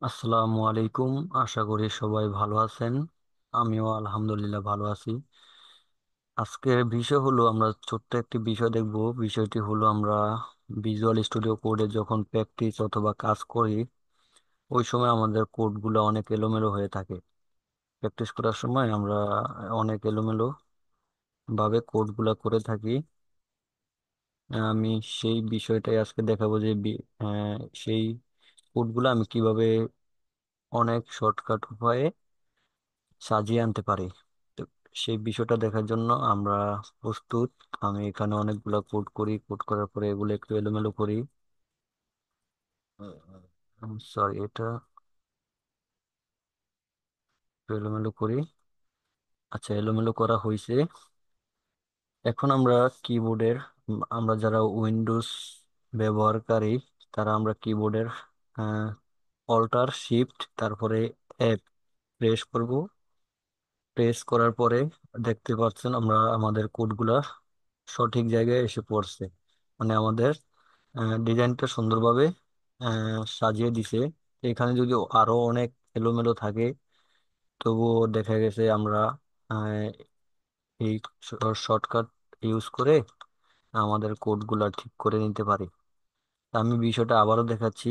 আসসালামু আলাইকুম। আশা করি সবাই ভালো আছেন। আমিও আলহামদুলিল্লাহ ভালো আছি। আজকের বিষয় হলো আমরা ছোট্ট একটি বিষয় দেখব। বিষয়টি হলো আমরা ভিজুয়াল স্টুডিও কোডে যখন প্র্যাকটিস অথবা কাজ করি ওই সময় আমাদের কোডগুলো অনেক এলোমেলো হয়ে থাকে। প্র্যাকটিস করার সময় আমরা অনেক এলোমেলো ভাবে কোডগুলো করে থাকি। আমি সেই বিষয়টাই আজকে দেখাবো যে সেই কোডগুলো আমি কিভাবে অনেক শর্টকাট উপায়ে সাজিয়ে আনতে পারি। তো সেই বিষয়টা দেখার জন্য আমরা প্রস্তুত। আমি এখানে অনেকগুলা কোড করি, কোড করার পরে এগুলো একটু এলোমেলো করি। সরি, এটা একটু এলোমেলো করি। আচ্ছা, এলোমেলো করা হয়েছে। এখন আমরা কিবোর্ডের আমরা যারা উইন্ডোজ ব্যবহারকারী তারা আমরা কিবোর্ডের অল্টার শিফট তারপরে এফ প্রেস করব। প্রেস করার পরে দেখতে পাচ্ছেন আমরা আমাদের কোডগুলা সঠিক জায়গায় এসে পড়ছে। মানে আমাদের ডিজাইনটা সুন্দরভাবে সাজিয়ে দিছে। এখানে যদি আরো অনেক এলোমেলো থাকে তবুও দেখা গেছে আমরা আহ, এই শর্টকাট ইউজ করে আমাদের কোডগুলা ঠিক করে নিতে পারি। তা আমি বিষয়টা আবারও দেখাচ্ছি।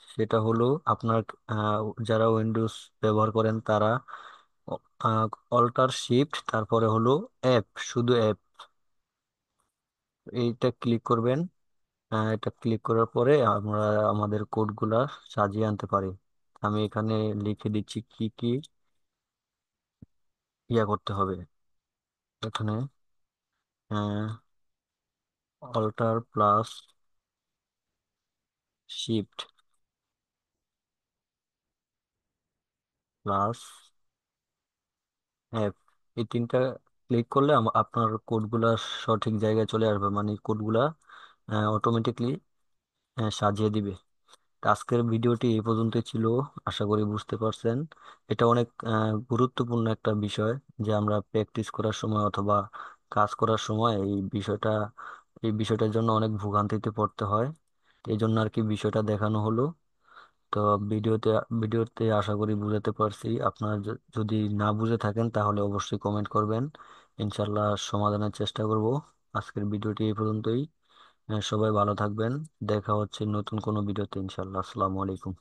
সেটা হলো আপনার আহ, যারা উইন্ডোজ ব্যবহার করেন তারা অল্টার শিফট তারপরে হলো অ্যাপ, শুধু অ্যাপ, এইটা ক্লিক করবেন। এটা ক্লিক করার পরে আমরা আমাদের কোডগুলা সাজিয়ে আনতে পারি। আমি এখানে লিখে দিচ্ছি কি কি করতে হবে। এখানে alter plus shift plus app, এই তিনটা ক্লিক করলে আপনার কোডগুলা সঠিক জায়গায় চলে আসবে, মানে কোডগুলা অটোমেটিকলি সাজিয়ে দিবে। তা আজকের ভিডিওটি এই পর্যন্তই ছিল। আশা করি বুঝতে পারছেন। এটা অনেক গুরুত্বপূর্ণ একটা বিষয় যে আমরা প্র্যাকটিস করার সময় অথবা কাজ করার সময় এই বিষয়টার জন্য অনেক ভোগান্তিতে পড়তে হয়। এই জন্য আর কি বিষয়টা দেখানো হলো। তো ভিডিওতে ভিডিওতে আশা করি বুঝাতে পারছি। আপনারা যদি না বুঝে থাকেন তাহলে অবশ্যই কমেন্ট করবেন, ইনশাল্লাহ সমাধানের চেষ্টা করব। আজকের ভিডিওটি এই পর্যন্তই। সবাই ভালো থাকবেন। দেখা হচ্ছে নতুন কোনো ভিডিওতে ইনশাল্লাহ। আসসালামু আলাইকুম।